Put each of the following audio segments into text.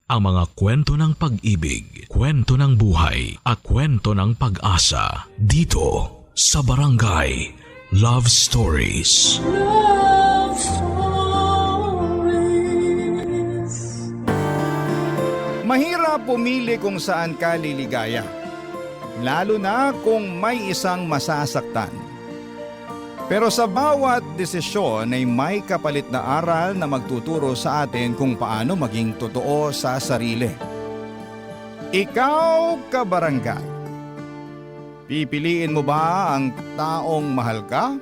Ang mga kwento ng pag-ibig, kwento ng buhay, at kwento ng pag-asa dito sa Barangay Love Stories. Love Stories. Mahirap pumili kung saan ka liligaya, lalo na kung may isang masasaktan. Pero sa bawat desisyon ay may kapalit na aral na magtuturo sa atin kung paano maging totoo sa sarili. Ikaw, kabarangay, pipiliin mo ba ang taong mahal ka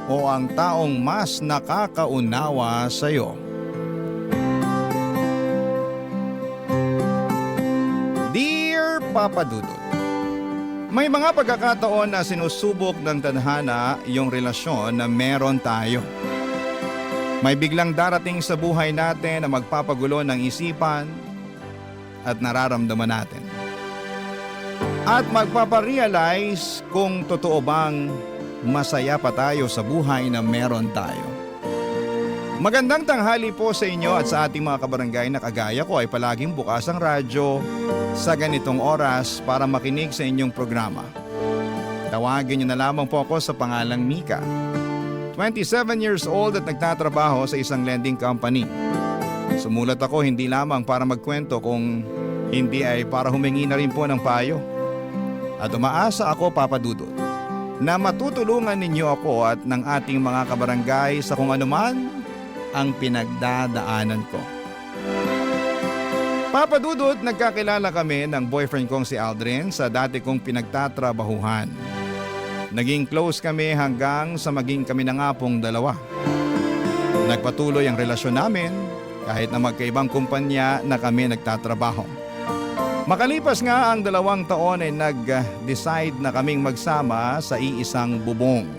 o ang taong mas nakakaunawa sa iyo? Dear Papa Dudut, may mga pagkakataon na sinusubok ng tadhana yung relasyon na meron tayo. May biglang darating sa buhay natin na magpapagulo ng isipan at nararamdaman natin. At magpaparealize kung totoo bang masaya pa tayo sa buhay na meron tayo. Magandang tanghali po sa inyo at sa ating mga kabarangay na kagaya ko ay palaging bukas ang radyo sa ganitong oras para makinig sa inyong programa. Tawagin niyo na lamang po ako sa pangalang Mika. 27 years old at nagtatrabaho sa isang lending company. Sumulat ako hindi lamang para magkwento kung hindi ay para humingi na rin po ng payo. At umaasa ako, Papa Dudut, na matutulungan ninyo ako at ng ating mga kabarangay sa kung anuman ang pinagdadaanan ko. Papa Dudut, nagkakilala kami ng boyfriend kong si Aldrin sa dati kong pinagtatrabahuhan. Naging close kami hanggang sa maging kami na nga pong dalawa. Nagpatuloy ang relasyon namin kahit na magkaibang kumpanya na kami nagtatrabaho. Makalipas nga ang 2 taon ay nag-decide na kaming magsama sa iisang bubong.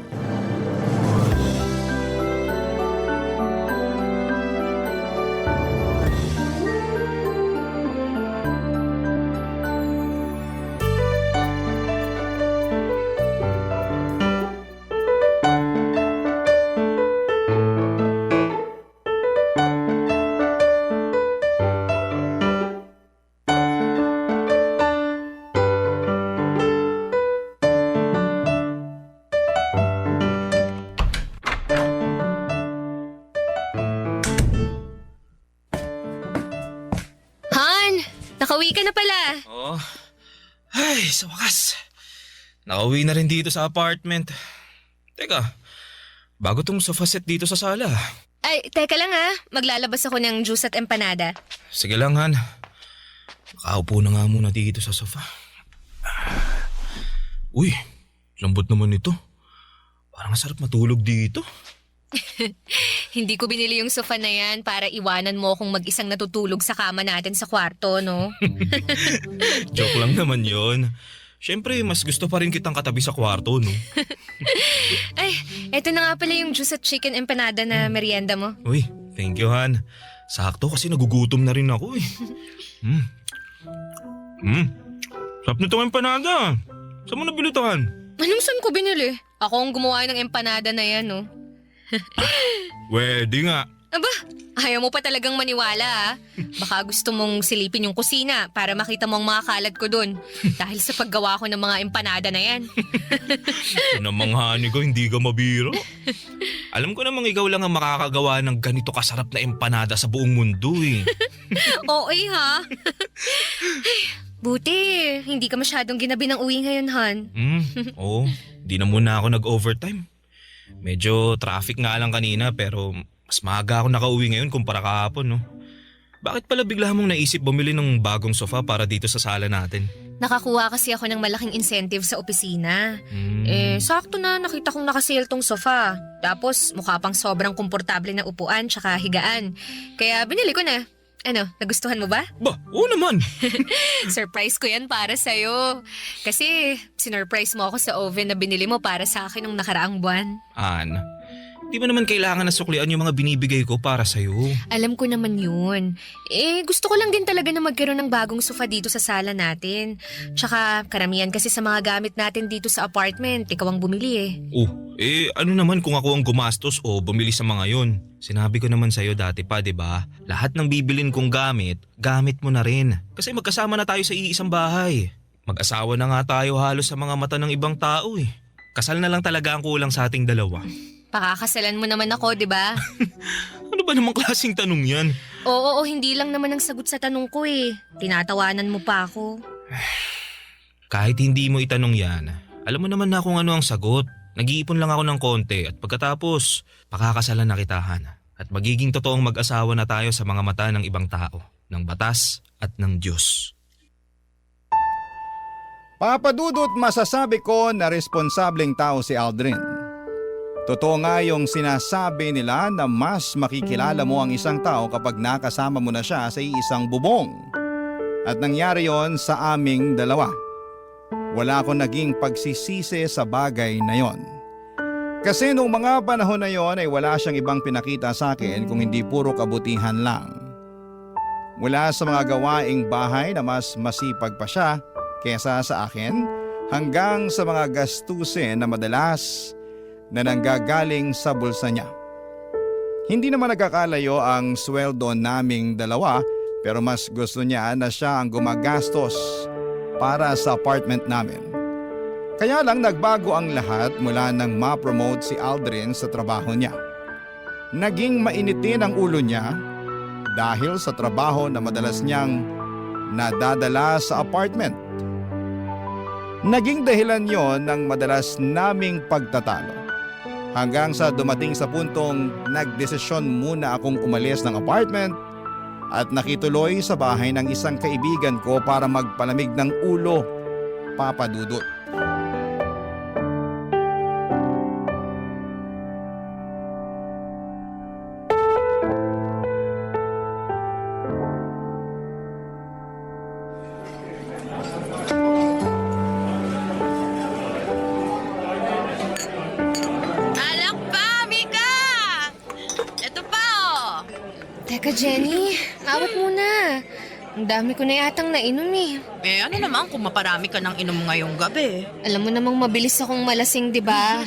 Nakauwi ka na pala. Oo. Ay, sa wakas. Nakauwi na rin dito sa apartment. Teka, bago tong sofa set dito sa sala. Ay, teka lang ha. Maglalabas ako ng juice at empanada. Sige lang, Han. Makaupo na nga muna dito sa sofa. Uy, lambot naman ito. Parang masarap matulog dito. Hindi ko binili yung sofa na yan para iwanan mo kung mag-isang natutulog sa kama natin sa kwarto, no? Joke lang naman yon. Siyempre, mas gusto pa rin kitang katabi sa kwarto, no? Ay, eto na nga pala yung juice at chicken empanada na merienda mo. Uy, thank you, Han. Sakto kasi nagugutom na rin ako, eh. Sarap nitong empanada. Saan mo nabili ito, Han? Anong saan ko binili? Ako ang gumawa ng empanada na yan, no? Pwede nga. Aba, ayaw mo pa talagang maniwala ah. Baka gusto mong silipin yung kusina para makita mo ang mga kalat ko dun. Dahil sa paggawa ko ng mga empanada na yan. Ito namang hani ko, hindi ka mabiro. Alam ko namang ikaw lang ang makakagawa ng ganito kasarap na empanada sa buong mundo eh. Oo ha? Ay, buti, hindi ka masyadong ginabi ng uwi ngayon, Han. Oo, di na muna ako nag-overtime. Medyo traffic nga lang kanina pero mas maaga ako nakauwi ngayon kumpara kahapon, no? Bakit pala bigla mong naisip bumili ng bagong sofa para dito sa sala natin? Nakakuha kasi ako ng malaking incentive sa opisina. Sakto na nakita kong nakasale tong sofa. Tapos mukha pang sobrang komportable na upuan tsaka higaan. Kaya binili ko na. Ano, nagustuhan mo ba? Ba, oo naman. Surprise ko yan para sa'yo. Kasi sinurprise mo ako sa oven na binili mo para sa akin nung nakaraang buwan. An, Di mo naman kailangan na suklian yung mga binibigay ko para sa'yo. Alam ko naman yun. Gusto ko lang din talaga na magkaroon ng bagong sofa dito sa sala natin. Tsaka karamihan kasi sa mga gamit natin dito sa apartment, ikaw ang bumili eh. Ano naman kung ako ang gumastos o bumili sa mga yon? Sinabi ko naman sa'yo dati pa, di ba? Lahat ng bibilin kong gamit mo na rin. Kasi magkasama na tayo sa iisang bahay. Mag-asawa na nga tayo halos sa mga mata ng ibang tao eh. Kasal na lang talaga ang kulang sa ating dalawa. Pakakasalan mo naman ako, di ba? Ano ba namang klaseng tanong yan? Oo, hindi lang naman ang sagot sa tanong ko eh. Tinatawanan mo pa ako. Kahit hindi mo itanong yan, alam mo naman na kung ano ang sagot. Nag-iipon lang ako ng konti at pagkatapos, pakakasalan na kitahan. At magiging totoong mag-asawa na tayo sa mga mata ng ibang tao, ng batas at ng Diyos. Papadudot, masasabi ko na responsableng tao si Aldrin. Totoo nga yung sinasabi nila na mas makikilala mo ang isang tao kapag nakasama mo na siya sa isang bubong. At nangyari yon sa aming dalawa. Wala akong naging pagsisisi sa bagay na yon. Kasi nung mga panahon na yon ay wala siyang ibang pinakita sa akin kung hindi puro kabutihan lang. Mula sa mga gawaing bahay na mas masipag pa siya kesa sa akin, hanggang sa mga gastusin na madalas na nanggagaling sa bulsa niya. Hindi naman nagkakalayo ang sweldo naming dalawa, pero mas gusto niya na siya ang gumagastos para sa apartment namin. Kaya lang nagbago ang lahat mula nang ma-promote si Aldrin sa trabaho niya. Naging mainitin ang ulo niya dahil sa trabaho na madalas niyang nadadala sa apartment. Naging dahilan yon ng madalas naming pagtatalo. Hanggang sa dumating sa puntong nagdesisyon muna akong umalis ng apartment at nakituloy sa bahay ng isang kaibigan ko para magpalamig ng ulo, Papa Dudut. Teka Jenny, awat muna. Ang dami ko na yatang nainom eh. Ano naman kung maparami ka ng inom ngayong gabi? Alam mo namang mabilis akong malasing, di ba?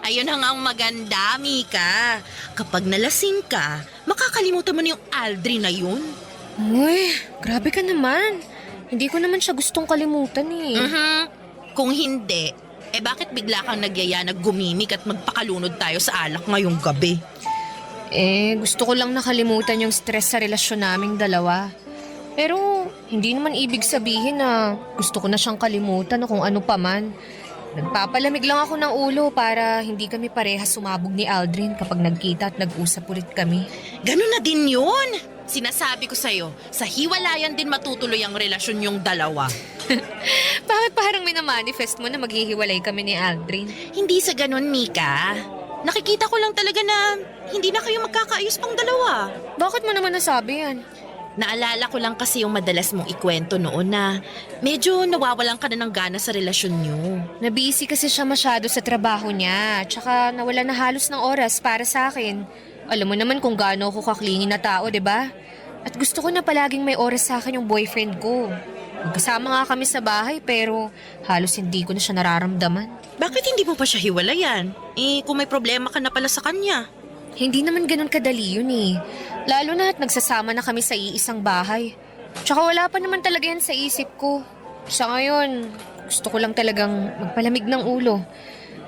Ayun na nga ang maganda, Mika. Kapag nalasing ka, makakalimutan mo na yung Aldrin na yun. Uy, grabe ka naman. Hindi ko naman siya gustong kalimutan eh. Kung hindi, bakit bigla kang nagyaya na gumimik at magpakalunod tayo sa alak ngayong gabi? Gusto ko lang nakalimutan yung stress sa relasyon naming dalawa. Pero hindi naman ibig sabihin na gusto ko na siyang kalimutan o kung ano pa man. Nagpapalamig lang ako ng ulo para hindi kami parehas sumabog ni Aldrin kapag nagkita at nag-usap ulit kami. Ganun na din yun. Sinasabi ko sa'yo, sa hiwalayan din matutuloy ang relasyon yung dalawa. Bakit parang minamanifest mo na maghihiwalay kami ni Aldrin? Hindi sa ganun, Mika. Nakikita ko lang talaga na hindi na kayo magkakaayos pang dalawa. Bakit mo naman nasabi yan? Naalala ko lang kasi yung madalas mong ikwento noon na medyo nawawalan ka na ng gana sa relasyon nyo. Nabisi kasi siya masyado sa trabaho niya, tsaka nawala na halos ng oras para sa akin. Alam mo naman kung gaano ako kaklingi na tao, di ba? At gusto ko na palaging may oras sa akin yung boyfriend ko. Magkasama nga kami sa bahay pero halos hindi ko na siya nararamdaman. Bakit hindi mo pa siya hiwalayan? Kung may problema ka na pala sa kanya. Hindi naman ganun kadali yun eh. Lalo na at nagsasama na kami sa iisang bahay. Tsaka wala pa naman talaga yan sa isip ko. Sa ngayon, gusto ko lang talagang magpalamig ng ulo.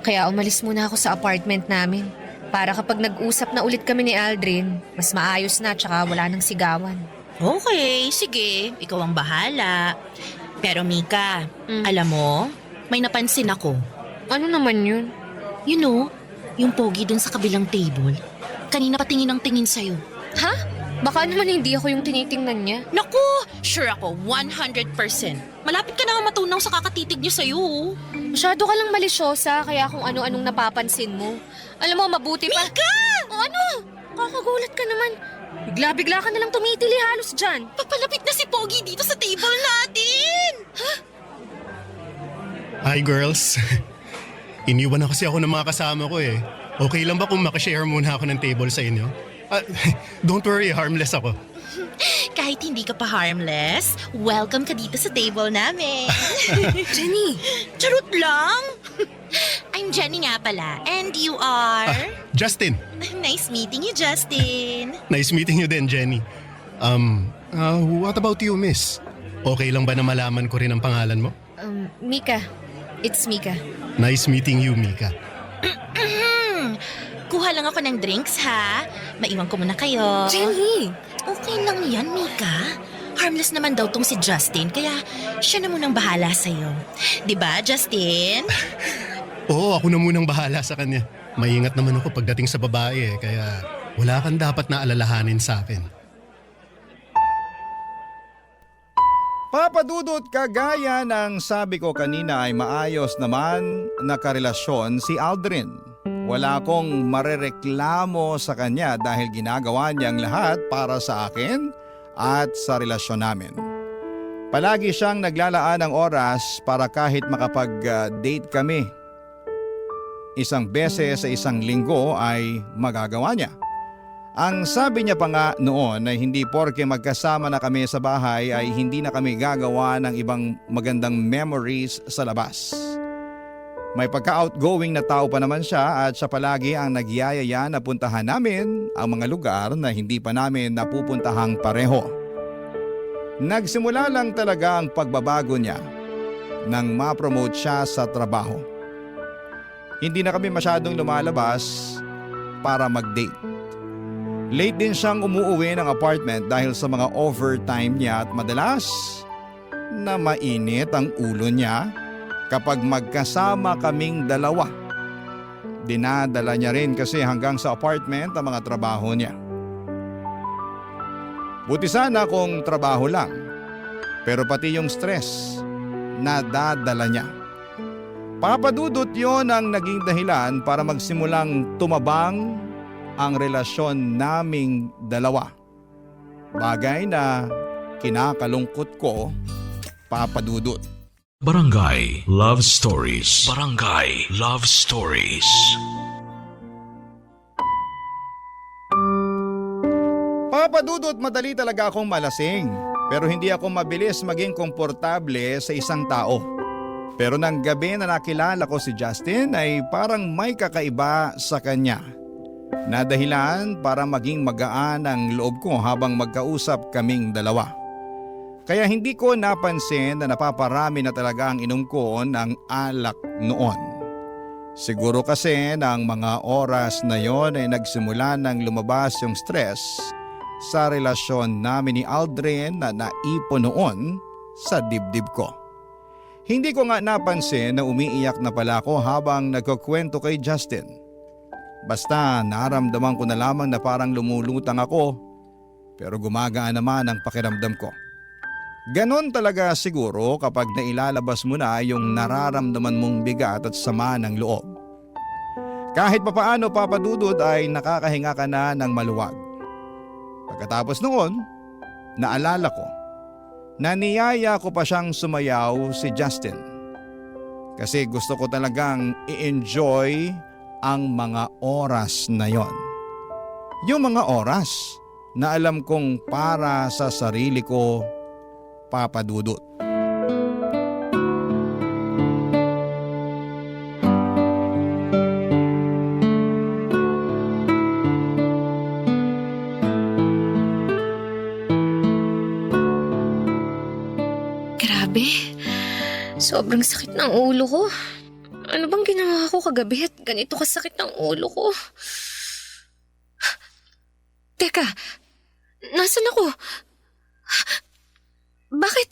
Kaya umalis muna ako sa apartment namin. Para kapag nag-usap na ulit kami ni Aldrin, mas maayos na tsaka wala nang sigawan. Okay, sige. Ikaw ang bahala. Pero Mika, alam mo, may napansin ako. Ano naman yun? You know, yung pogi dun sa kabilang table. Kanina patingin ang tingin sa'yo. Ha? Baka naman hindi ako yung tinitingnan niya. Naku, sure ako, 100%. Malapit ka na nga matunaw sa kakatitig niya sa'yo. Masyado ka lang malisyosa kaya kung ano-anong napapansin mo. Alam mo, mabuti pa... Mika! O ano? Kakagulat ka naman. Bigla-bigla ka nalang tumitili halos dyan. Papalapit na si Pogi dito sa table natin! Ha? Hi girls. Iniwan na kasi ako ng mga kasama ko eh. Okay lang ba kung makashare muna ako ng table sa inyo? Ah, don't worry, harmless ako. Kahit hindi ka pa harmless, welcome ka dito sa table namin. Jenny! Charot lang! I'm Jenny nga pala. And you are? Justin, Nice meeting you, Justin. nice meeting you din, Jenny. What about you, miss? Okay lang ba na malaman ko rin ang pangalan mo? Mika. It's Mika. Nice meeting you, Mika. Kuha lang ako ng drinks, ha? Maiwan ko muna kayo. Jenny! Okay lang yan, Mika. Harmless naman daw tong si Justin, kaya siya na munang bahala sa'yo. Diba, Justin? Oo, ako na munang bahala sa kanya. Maingat naman ako pagdating sa babae kaya wala kang dapat na alalahanin sa akin. Papa Dudut, kagaya ng sabi ko kanina ay maayos naman na karelasyon si Aldrin. Wala akong marereklamo sa kanya dahil ginagawa niyang lahat para sa akin at sa relasyon namin. Palagi siyang naglalaan ng oras para kahit makapag-date kami. Isang beses sa isang linggo ay magagawa niya. Ang sabi niya pa nga noon ay hindi porke magkasama na kami sa bahay ay hindi na kami gagawa ng ibang magandang memories sa labas. May pagka-outgoing na tao pa naman siya at siya palagi ang nagyayaya na puntahan namin ang mga lugar na hindi pa namin napupuntahang pareho. Nagsimula lang talaga ang pagbabago niya nang ma-promote siya sa trabaho. Hindi na kami masyadong lumalabas para mag-date. Late din siyang umuuwi ng apartment dahil sa mga overtime niya at madalas na mainit ang ulo niya kapag magkasama kaming dalawa. Dinadala niya rin kasi hanggang sa apartment ang mga trabaho niya. Buti sana kung trabaho lang, pero pati yung stress, nadadala niya. Papadudot yon ang naging dahilan para magsimulang tumabang ang relasyon naming dalawa. Bagay na kinakalungkot ko, Papadudot. Barangay Love Stories. Barangay Love Stories. Papadudot, madali talaga akong malasing. Pero hindi ako mabilis maging komportable sa isang tao. Pero nang gabi na nakilala ko si Justin ay parang may kakaiba sa kanya. Na dahilan para maging magaan ang loob ko habang magkausap kaming dalawa. Kaya hindi ko napansin na napaparami na talaga ang inom ko ng alak noon. Siguro kasi ng mga oras na yon ay nagsimula nang lumabas yung stress sa relasyon namin ni Aldrin na naipon noon sa dibdib ko. Hindi ko nga napansin na umiiyak na pala ako habang nagkukwento kay Justin. Basta naramdaman ko na lamang na parang lumulutang ako pero gumagaan naman ang pakiramdam ko. Ganon talaga siguro kapag nailalabas mo na yung nararamdaman mong bigat at sama ng loob. Kahit papaano, Papadudod, ay nakakahinga ka na ng maluwag. Pagkatapos noon, naalala ko na niyaya ko pa siyang sumayaw si Justin. Kasi gusto ko talagang i-enjoy ang mga oras na yon. Yung mga oras na alam kong para sa sarili ko, Papadudot. Grabe. Sobrang sakit ng ulo ko. Ano bang ginawa ko kagabi at ganito kasakit ng ulo ko? Teka, nasan ako? Bakit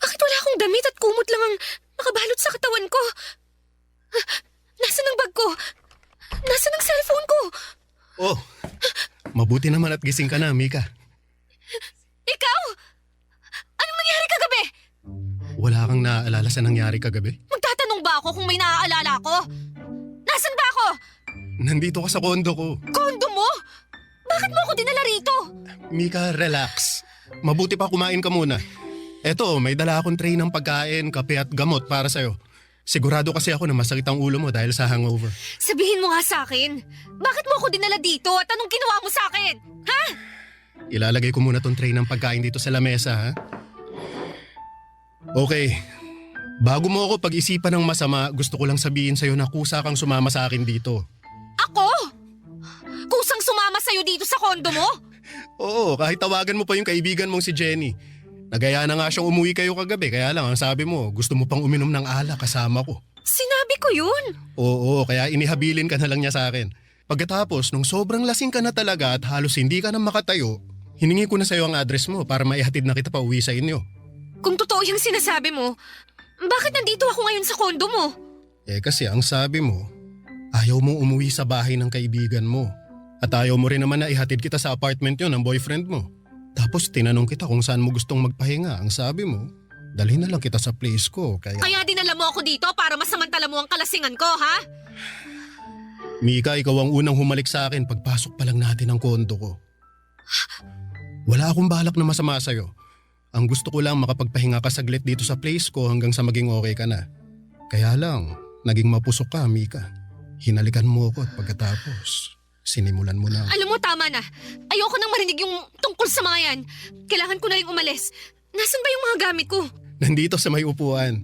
wala akong damit at kumot lang ang nakabalot sa katawan ko? Nasaan ang bag ko? Nasaan ang cellphone ko? Oh, mabuti naman at gising ka na, Mika. Ikaw? Anong nangyari kagabi? Wala kang naaalala sa nangyari kagabi? Magtatanong ba ako kung may naaalala ko? Nasaan ba ako? Nandito ka sa kondo ko. Kondo mo? Bakit mo ako dinala rito? Mika, relax. Mabuti pa kumain ka muna. Eto, may dala akong tray ng pagkain, kape at gamot para sa'yo. Sigurado kasi ako na masakit ang ulo mo dahil sa hangover. Sabihin mo nga sa akin, bakit mo ako dinala dito at anong ginawa mo sa akin? Ha? Ilalagay ko muna tong tray ng pagkain dito sa lamesa, ha? Okay. Bago mo ako pag-isipan ng masama, gusto ko lang sabihin sa'yo na kusa kang sumama sa akin dito. Ako? Kusang sumama sa'yo dito sa kondo mo? Oo, kahit tawagan mo pa yung kaibigan mong si Jenny. Nagaya na nga siyang umuwi kayo kagabi, kaya lang ang sabi mo, gusto mo pang uminom ng alak kasama ko. Sinabi ko yun. Oo, kaya inihabilin ka na lang niya sa akin. Pagkatapos, nung sobrang lasing ka na talaga at halos hindi ka na makatayo, hiningi ko na sa'yo ang address mo para maihatid na kita pa uwi sa inyo. Kung totoo yung sinasabi mo, bakit nandito ako ngayon sa kondo mo? Eh kasi ang sabi mo, ayaw mong umuwi sa bahay ng kaibigan mo. At ayaw mo rin naman na ihatid kita sa apartment yon ng boyfriend mo. Tapos tinanong kita kung saan mo gustong magpahinga. Ang sabi mo, dalhin na lang kita sa place ko. Kaya dinala mo ako dito para masamantala mo ang kalasingan ko, ha? Mika, ikaw ang unang humalik sa akin pagpasok pa lang natin ng kondo ko. Wala akong balak na masama sa'yo. Ang gusto ko lang makapagpahinga ka saglit dito sa place ko hanggang sa maging okay ka na. Kaya lang, naging mapusok ka, Mika. Hinalikan mo ako at pagkatapos, sinimulan mo na. Alam mo, tama na. Ayoko nang marinig yung tungkol sa mga yan. Kailangan ko na rin umalis. Nasaan ba yung mga gamit ko? Nandito sa may upuan.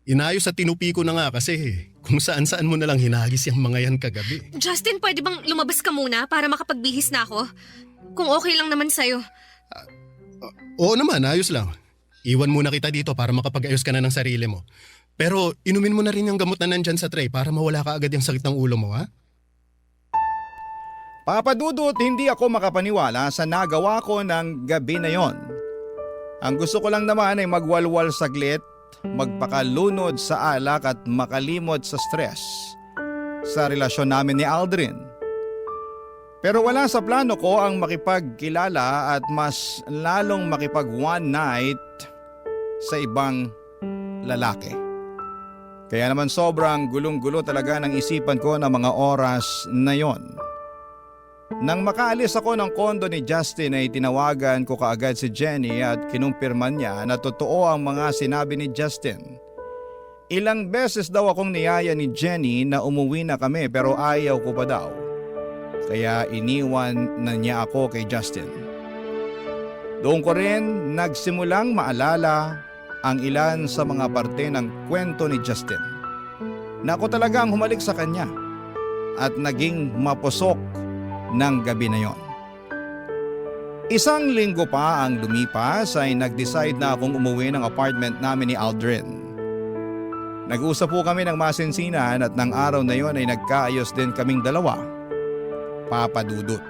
Inayos at tinupi ko na nga kasi kung saan-saan mo na lang hinagis yung mga yan kagabi. Justin, pwede bang lumabas ka muna para makapagbihis na ako? Kung okay lang naman sa'yo. Oo naman, ayos lang. Iwan muna kita dito para makapag-ayos ka na ng sarili mo. Pero inumin mo na rin yung gamot na nandyan sa tray para mawala ka agad yung sakit ng ulo mo, ha? Papa Dudut, hindi ako makapaniwala sa nagawa ko ng gabi na yon. Ang gusto ko lang naman ay magwalwal saglit, magpakalunod sa alak at makalimot sa stress sa relasyon namin ni Aldrin. Pero wala sa plano ko ang makipagkilala at mas lalong makipag one night sa ibang lalaki. Kaya naman sobrang gulong-gulo talaga ng isipan ko ng mga oras na yon. Nang makaalis ako ng kondo ni Justin ay tinawagan ko kaagad si Jenny at kinumpirman niya na totoo ang mga sinabi ni Justin. Ilang beses daw akong niyaya ni Jenny na umuwi na kami pero ayaw ko pa daw. Kaya iniwan na niya ako kay Justin. Doon ko rin nagsimulang maalala ang ilan sa mga parte ng kwento ni Justin. Na ako talaga ang humalik sa kanya at naging mapusok ng gabi na yon. Isang linggo pa ang lumipas ay nag-decide na akong umuwi ng apartment namin ni Aldrin. Nag-usap po kami ng masinsinan at ng araw na yon ay nagkaayos din kaming dalawa, Papa Dudut.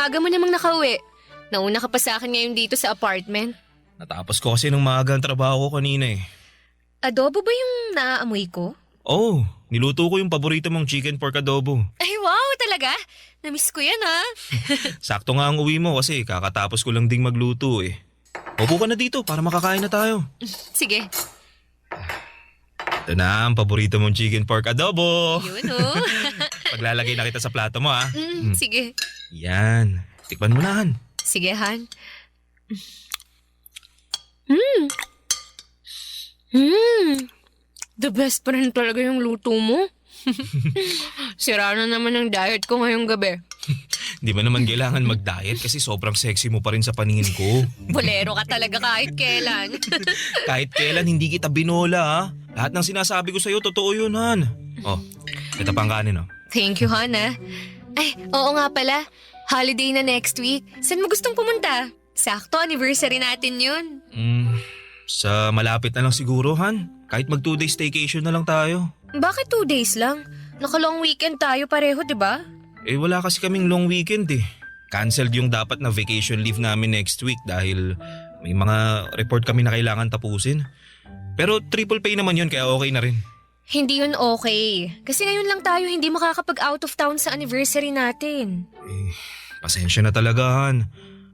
Aga mo namang nakauwi. Nauna ka pa sa akin ngayon dito sa apartment. Natapos ko kasi ng maaga ang trabaho ko kanina eh. Adobo ba yung naaamoy ko? Oh, niluto ko yung paborito mong chicken pork adobo. Ay wow, talaga? Namiss ko yan ha. Sakto nga ang uwi mo kasi kakatapos ko lang ding magluto eh. Upo ka na dito para makakain na tayo. Sige. Ito na ang paborito mong chicken pork adobo. Yun oh. Paglalagay na kita sa plato mo ha. Sige. Yan. Tikman mo na Han. Sige Han. The best pa rin talaga yung luto mo. Sira na naman ang diet ko ngayong gabi. Di ba naman kailangan mag-diet kasi sobrang sexy mo pa rin sa paningin ko. Bolero ka talaga kahit kailan. Kahit kailan hindi kita binola ha. Lahat ng sinasabi ko sa'yo totoo yun Han. Oh, ito pang kanin oh. Thank you Han ah. Ay, oo nga pala. Holiday na next week. Saan mo gustong pumunta? Sakto, anniversary natin yun. Sa malapit na lang siguro Han. Kahit mag 2 days staycation na lang tayo. Bakit 2 days lang? Naka-long weekend tayo pareho, di ba? Eh wala kasi kaming long weekend eh. Cancelled yung dapat na vacation leave namin next week dahil may mga report kami na kailangan tapusin. Pero triple pay naman yun kaya okay na rin. Hindi yun okay. Kasi ngayon lang tayo hindi makakapag out of town sa anniversary natin. Pasensya na talaga, Han.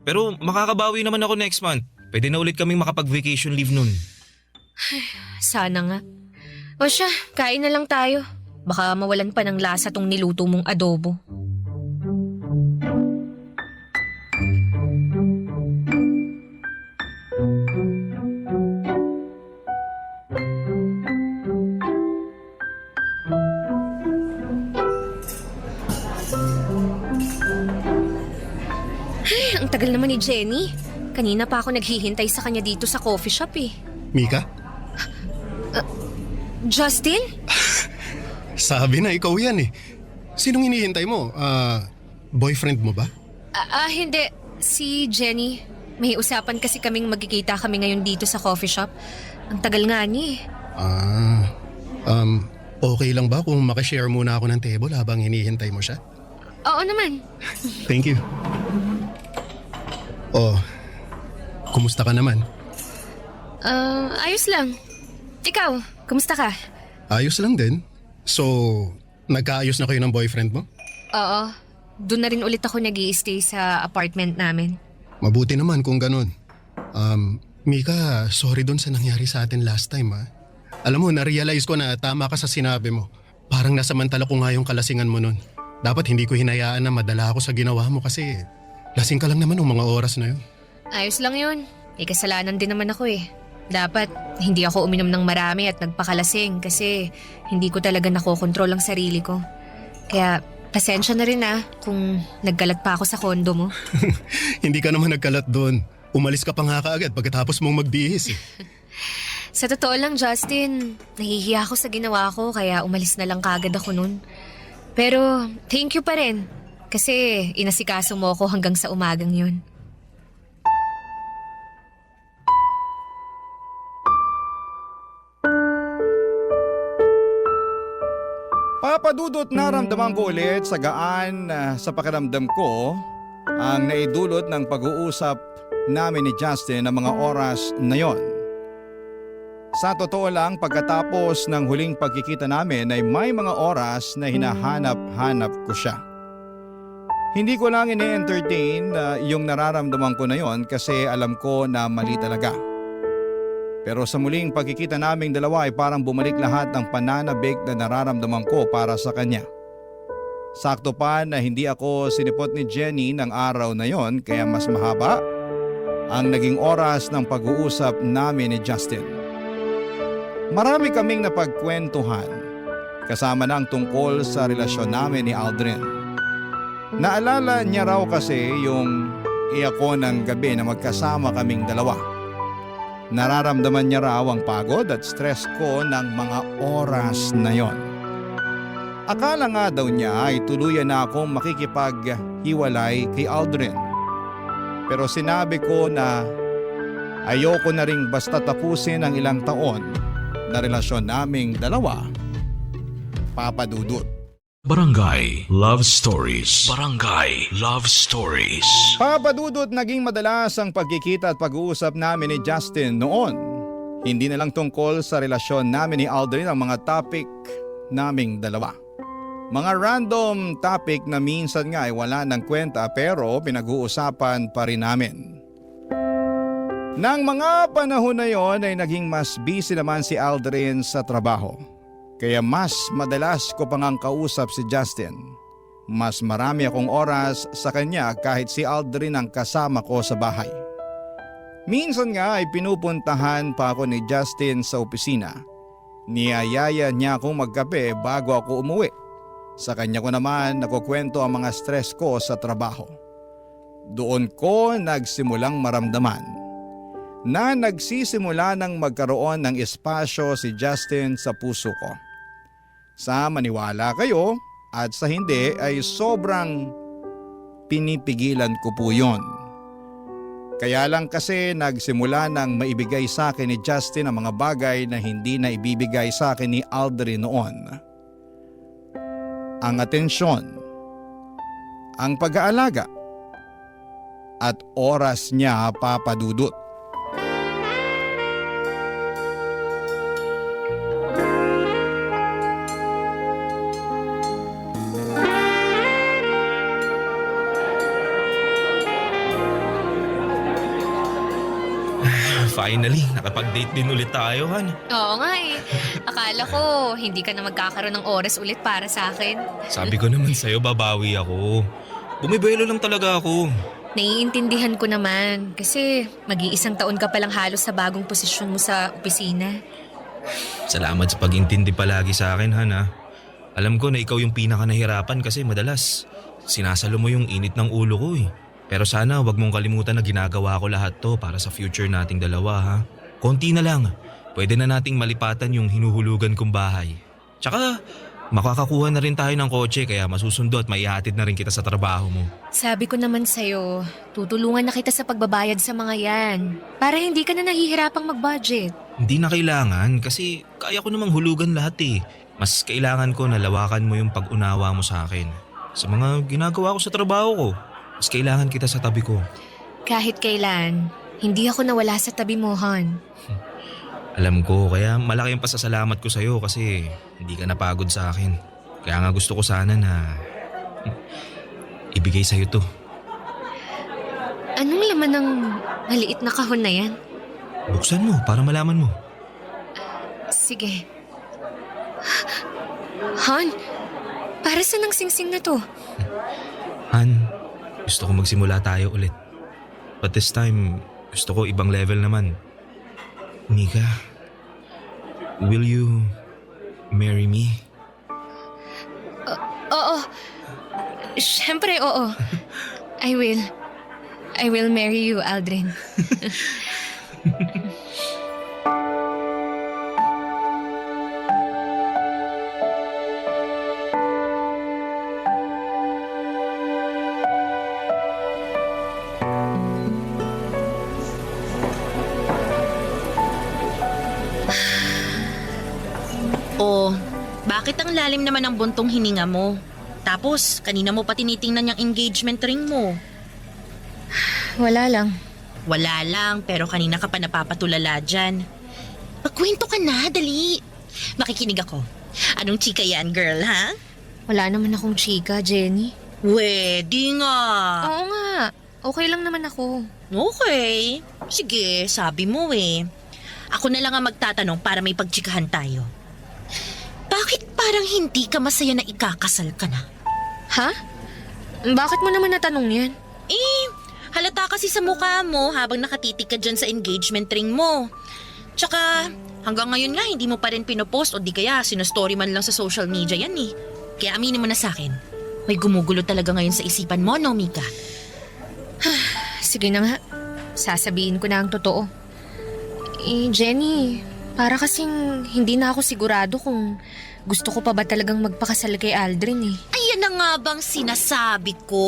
Pero makakabawi naman ako next month. Pwede na ulit kaming makapag-vacation leave nun. Sana nga. O siya, kain na lang tayo. Baka mawalan pa ng lasa tong niluto mong adobo. Ay, ang tagal naman ni Jenny. Kanina pa ako naghihintay sa kanya dito sa coffee shop eh. Mika, Justin? sabi na ikaw yan eh. Sinong hinihintay mo? Boyfriend mo ba? Hindi. Si Jenny. May usapan kasi kaming magkikita kami ngayon dito sa coffee shop. Ang tagal nga niya eh. Okay lang ba kung makashare muna ako ng table habang hinihintay mo siya? Oo naman. Thank you. Oh, kumusta ka naman? Ayos lang. Ikaw, kumusta ka? Ayos lang din. So, nagkaayos na kayo ng boyfriend mo? Oo. Doon na rin ulit ako nag-i-stay sa apartment namin. Mabuti naman kung ganun. Mika, sorry dun sa nangyari sa atin last time ha. Alam mo, na-realize ko na tama ka sa sinabi mo. Parang nasamantala ko nga yung kalasingan mo nun. Dapat hindi ko hinayaan na madala ako sa ginawa mo kasi lasing ka lang naman ng mga oras na yun. Ayos lang yun. May kasalanan din naman ako eh. Dapat hindi ako uminom ng marami at nagpakalasing kasi hindi ko talaga nakokontrol ang sarili ko. Kaya pasensya na rin kung nagkalat pa ako sa kondo mo. Hindi ka naman nagkalat doon. Umalis ka pa nga kaagad pagkatapos mong magbihis eh. Sa totoo lang, Justin, nahihiya ako sa ginawa ko kaya umalis na lang kaagad ako nun. Pero thank you pa rin kasi inasikaso mo ako hanggang sa umagang yun. Papadudot naramdaman ko ulit sa gaan sa pakiramdam ko ang naidulot ng pag-uusap namin ni Justin ng mga oras na yon. Sa totoo lang, pagkatapos ng huling pagkikita namin ay may mga oras na hinahanap-hanap ko siya. Hindi ko lang ini-entertain yung nararamdaman ko na yon kasi alam ko na mali talaga. Pero sa muling pagkikita naming dalawa ay parang bumalik lahat ng pananabik na nararamdaman ko para sa kanya. Sakto pa na hindi ako sinipot ni Jenny ng araw na yon kaya mas mahaba ang naging oras ng pag-uusap namin ni Justin. Marami kaming napagkwentuhan kasama na ang tungkol sa relasyon namin ni Aldrin. Naalala niya raw kasi yung iako ng gabi na magkasama kaming dalawa. Nararamdaman niya raw ang pagod at stress ko ng mga oras na yon. Akala nga daw niya ay tuluyan na akong makikipaghiwalay kay Aldrin. Pero sinabi ko na ayoko na ring basta tapusin ang ilang taon na relasyon naming dalawa, Papa Dudut. Barangay Love Stories. Barangay Love Stories. Papa Dudut, naging madalas ang pagkikita at pag-uusap namin ni Justin noon. Hindi na lang tungkol sa relasyon namin ni Aldrin ang mga topic naming dalawa. Mga random topic na minsan nga ay wala ng kwenta pero pinag-uusapan pa rin namin. Nang mga panahon na yon ay naging mas busy naman si Aldrin sa trabaho. Kaya mas madalas ko pang ang kausap si Justin. Mas marami akong oras sa kanya kahit si Aldrin ang kasama ko sa bahay. Minsan nga ay pinupuntahan pa ako ni Justin sa opisina. Niyayaya niya akong magkape bago ako umuwi. Sa kanya ko naman nakukwento ang mga stress ko sa trabaho. Doon ko nagsimulang maramdaman na nagsisimula ng magkaroon ng espasyo si Justin sa puso ko. Sa maniwala kayo at sa hindi ay sobrang pinipigilan ko po yun. Kaya lang kasi nagsimula ng maibigay sa akin ni Justin ang mga bagay na hindi na ibibigay sa akin ni Aldrin noon. Ang atensyon, ang pag-aalaga, at oras niya, Papa Dudut. Finally, nakapag-date din ulit tayo, Han. Oo nga eh. Akala ko hindi ka na magkakaroon ng oras ulit para sa akin. Sabi ko naman sa'yo, babawi ako. Bumibuelo lang talaga ako. Naiintindihan ko naman kasi mag-iisang taon ka palang halos sa bagong posisyon mo sa opisina. Salamat sa pag-intindi palagi sa akin, Han, ha. Alam ko na ikaw yung pinaka nahirapan kasi madalas sinasalo mo yung init ng ulo ko eh. Pero sana wag mong kalimutan na ginagawa ko lahat to para sa future nating dalawa, ha. Konti na lang. Pwede na nating malipatan yung hinuhulugan kong bahay. Tsaka makakakuha na rin tayo ng kotse kaya masusundo at maihatid na rin kita sa trabaho mo. Sabi ko naman sa'yo, tutulungan na kita sa pagbabayad sa mga yan. Para hindi ka na nahihirapang mag-budget. Hindi na kailangan kasi kaya ko namang hulugan lahat eh. Mas kailangan ko na lawakan mo yung pag-unawa mo sa akin. Sa mga ginagawa ko sa trabaho ko, mas kailangan kita sa tabi ko. Kahit kailan, hindi ako nawala sa tabi mo, Han. Alam ko, kaya malaki yung pasasalamat ko sa'yo kasi hindi ka napagod sa akin. Kaya nga gusto ko sana na ibigay sa'yo to. Anong laman ng maliit na kahon na yan? Buksan mo para malaman mo. Sige. Han, para sa nang singsing na to? Han, gusto ko magsimula tayo ulit. But this time, gusto ko ibang level naman. Mika, will you marry me? Oo. Siyempre, oo. I will. I will marry you, Aldrin. Oh, bakit ang lalim naman ng buntong hininga mo? Tapos, kanina mo pa tinitingnan yung engagement ring mo. Wala lang. Wala lang, pero kanina ka pa napapatulala dyan. Magkwento ka na, dali. Makikinig ako. Anong chika yan, girl, ha? Wala naman akong chika, Jenny. Pwede nga. Oo nga. Okay lang naman ako. Okay. Sige, sabi mo eh. Ako na lang ang magtatanong para may pagchikahan tayo. Bakit parang hindi ka masaya na ikakasal ka na? Ha? Bakit mo naman natanong yan? Halata kasi sa mukha mo habang nakatitig ka dyan sa engagement ring mo. Tsaka, hanggang ngayon nga hindi mo pa rin pinopost o di kaya sinostory man lang sa social media yan eh. Kaya aminin mo na sa akin, may gumugulo talaga ngayon sa isipan mo, no, Mika? Sige na nga. Sasabihin ko na ang totoo. Jenny, para kasing hindi na ako sigurado kung gusto ko pa ba talagang magpakasal kay Aldrin eh. Ayan na nga bang sinasabi ko?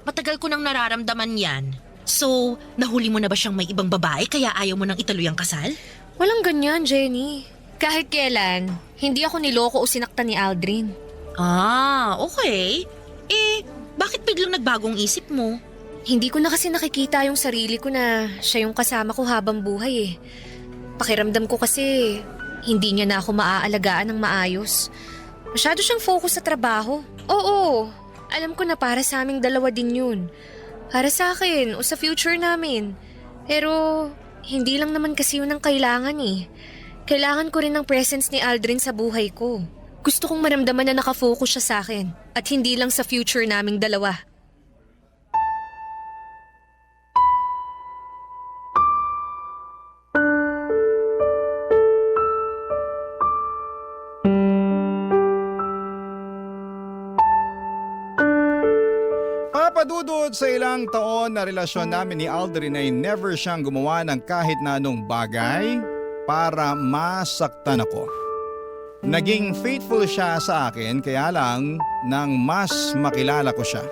Matagal ko nang nararamdaman yan. So, nahuli mo na ba siyang may ibang babae kaya ayaw mo nang ituloy ang kasal? Walang ganyan, Jenny. Kahit kailan, hindi ako niloko o sinaktan ni Aldrin. Ah, okay. Bakit biglang nagbagong isip mo? Hindi ko na kasi nakikita yung sarili ko na siya yung kasama ko habang buhay eh. Pakiramdam ko kasi hindi niya na ako maaalagaan ng maayos. Masyado siyang focus sa trabaho. Oo, alam ko na para sa aming dalawa din yun. Para sa akin o sa future namin. Pero hindi lang naman kasi yun ang kailangan eh. Kailangan ko rin ng presence ni Aldrin sa buhay ko. Gusto kong maramdaman na nakafocus siya sa akin at hindi lang sa future naming dalawa. Papadudod sa ilang taon na relasyon namin ni Aldrin ay never siyang gumawa ng kahit na anong bagay para masaktan ako. Naging faithful siya sa akin kaya lang nang mas makilala ko siya.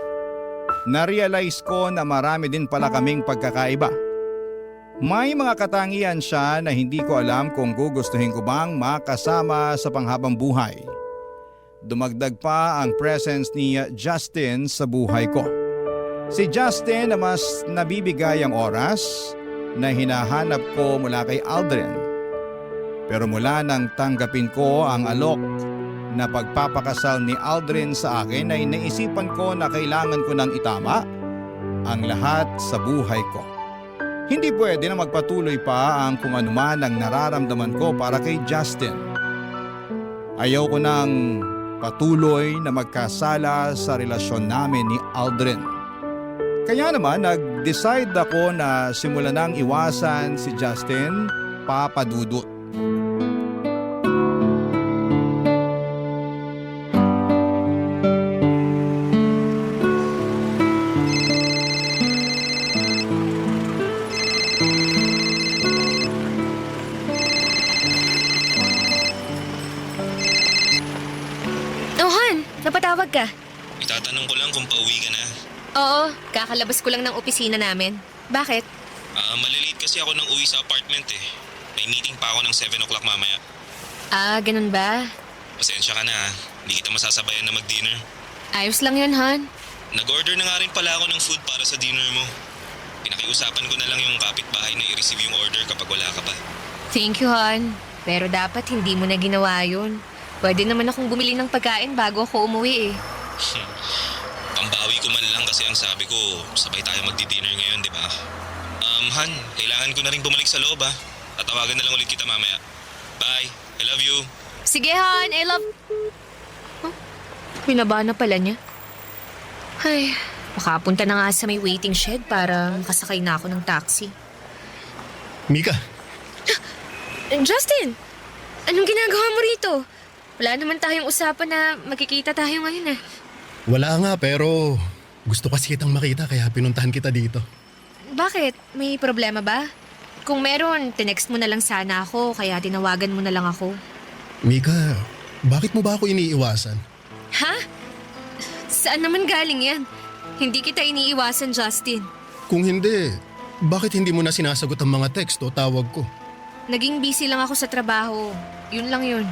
Na-realize ko na marami din pala kaming pagkakaiba. May mga katangian siya na hindi ko alam kung gugustuhin ko bang makasama sa panghabang buhay. Dumagdag pa ang presence ni Justin sa buhay ko. Si Justin na mas nabibigay ang oras na hinahanap ko mula kay Aldrin. Pero mula nang tanggapin ko ang alok na pagpapakasal ni Aldrin sa akin ay naisipan ko na kailangan ko nang itama ang lahat sa buhay ko. Hindi pwede na magpatuloy pa ang kung anuman ang nararamdaman ko para kay Justin. Ayaw ko nang patuloy na magkasala sa relasyon namin ni Aldrin. Kaya naman nag-decide ako na simulan nang iwasan si Justin, Papa Dudut. Oh, Han, napatawag ka. Itatanong ko lang kung pauwi ka na. Oo, kakalabas ko lang ng opisina namin. Bakit? Malilate kasi ako nang uwi sa apartment eh. May meeting pa ako ng 7 o'clock mamaya. Ganun ba? Pasensya ka na ha. Hindi kita masasabayan na mag-dinner. Ayos lang yun, Han. Nag-order na nga rin pala ako ng food para sa dinner mo. Pinakiusapan ko na lang yung kapitbahay na i-receive yung order kapag wala ka pa. Thank you, Han. Pero dapat hindi mo na ginawa yun. Pwede naman akong bumili ng pagkain bago ako umuwi eh. Pambawi ko man lang kasi ang sabi ko, sabay tayo magdi-dinner ngayon, di ba? Han, kailangan ko na rin bumalik sa loob ha. Tatawagan na lang ulit kita mamaya. Bye. I love you. Sige, Han. I love... Huh? Pinaba na pala niya. Ay, makapunta na nga sa may waiting shed para makasakay na ako ng taxi. Mika, Justin! Anong ginagawa mo rito? Wala naman tayong usapan na magkikita tayo ngayon eh. wala nga pero gusto kasi kitang makita kaya pinuntahan kita dito. Bakit? May problema ba? Kung meron, tinext mo na lang sana ako kaya tinawagan mo na lang ako. Mika, bakit mo ba ako iniiwasan? Ha? Saan naman galing yan? Hindi kita iniiwasan, Justin. Kung hindi, bakit hindi mo na sinasagot ang mga text o tawag ko? Naging busy lang ako sa trabaho. Yun lang yun.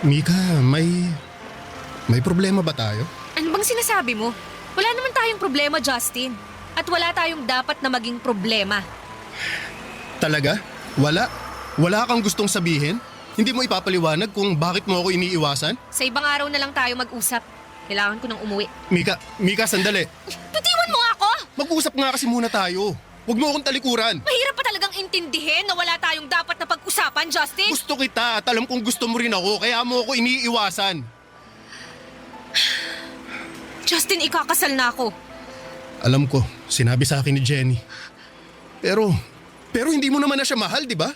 Mika, may problema ba tayo? Ano bang sinasabi mo? Wala naman tayong problema, Justin. At wala tayong dapat na maging problema. Talaga? Wala? Wala kang gustong sabihin? Hindi mo ipapaliwanag kung bakit mo ako iniiwasan? Sa ibang araw na lang tayo mag-usap. Kailangan ko nang umuwi. Mika, sandali. Bitiwan mo nga ako! Mag-usap nga kasi muna tayo. Huwag mo akong talikuran. Mahirap pa talagang intindihin na wala tayong dapat na pag-usapan, Justin. Gusto kita at alam kong gusto mo rin ako kaya mo ako iniiwasan. Justin, ikakasal na ako. Alam ko, sinabi sa akin ni Jenny. Pero hindi mo naman na siya mahal, di ba?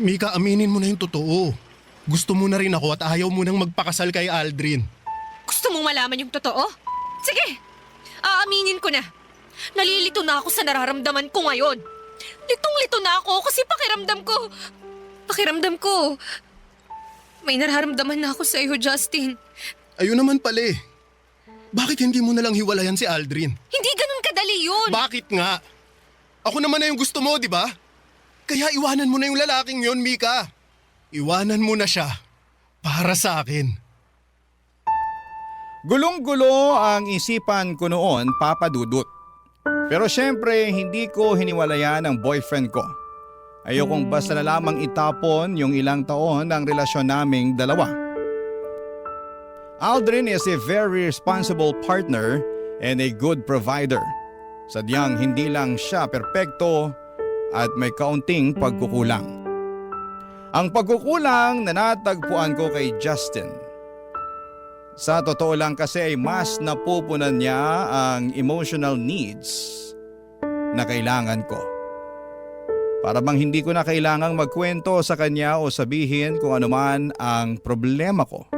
Mika, aminin mo na yung totoo. Gusto mo na rin ako at ayaw mo nang magpakasal kay Aldrin. Gusto mong malaman yung totoo? Sige, aaminin ko na. Nalilito na ako sa nararamdaman ko ngayon. Litong-lito na ako kasi pakiramdam ko, may nararamdaman na ako sa iyo, Justin. Ayun naman pala eh. Bakit hindi mo na lang hiwalayan si Aldrin? Hindi ganun kadali yun. Bakit nga? Ako naman na yung gusto mo, di ba? Kaya iwanan mo na yung lalaking yon, Mika. Iwanan mo na siya. Para sa akin. Gulong-gulo ang isipan ko noon, Papa Dudut. Pero syempre, hindi ko hiniwalayan ang boyfriend ko. Ayokong basta na lamang itapon yung ilang taon ng relasyon naming dalawa. Aldrin is a very responsible partner and a good provider. Sadyang hindi lang siya perpekto at may kaunting pagkukulang. Ang pagkukulang na natagpuan ko kay Justin. Sa totoo lang kasi ay mas napupunan niya ang emotional needs na kailangan ko. Para bang hindi ko na kailangang magkwento sa kanya o sabihin kung anuman ang problema ko.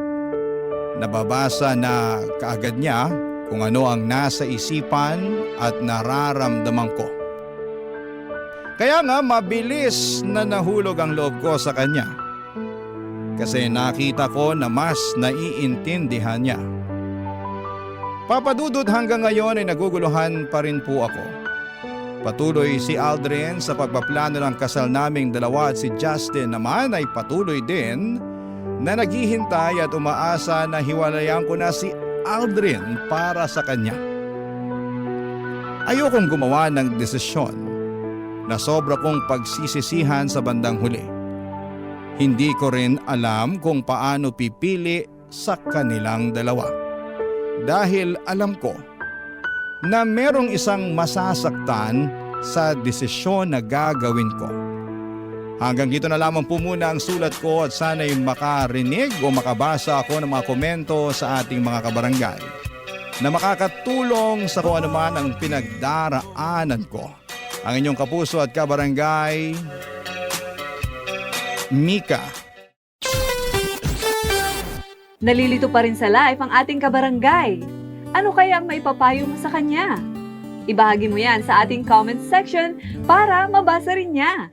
Nababasa na kaagad niya kung ano ang nasa isipan at nararamdaman ko. Kaya nga mabilis na nahulog ang loob ko sa kanya. Kasi nakita ko na mas naiintindihan niya. Papadudod hanggang ngayon ay naguguluhan pa rin po ako. Patuloy si Aldrin sa pagpaplano ng kasal naming dalawa at si Justin naman ay patuloy din na naghihintay at umaasa na hiwalayan ko na si Aldrin para sa kanya. Ayokong gumawa ng desisyon na sobra kong pagsisisihan sa bandang huli. Hindi ko rin alam kung paano pipili sa kanilang dalawa. Dahil alam ko na merong isang masasaktan sa desisyon na gagawin ko. Hanggang dito na lamang po muna ang sulat ko at sana'y makarinig o makabasa ako ng mga komento sa ating mga kabarangay na makakatulong sa kung anuman ang pinagdaraanan ko. Ang inyong kapuso at kabarangay, Mika. Nalilito pa rin sa live ang ating kabarangay. Ano kaya ang maipapayo mo sa kanya? Ibahagi mo yan sa ating comment section para mabasa rin niya.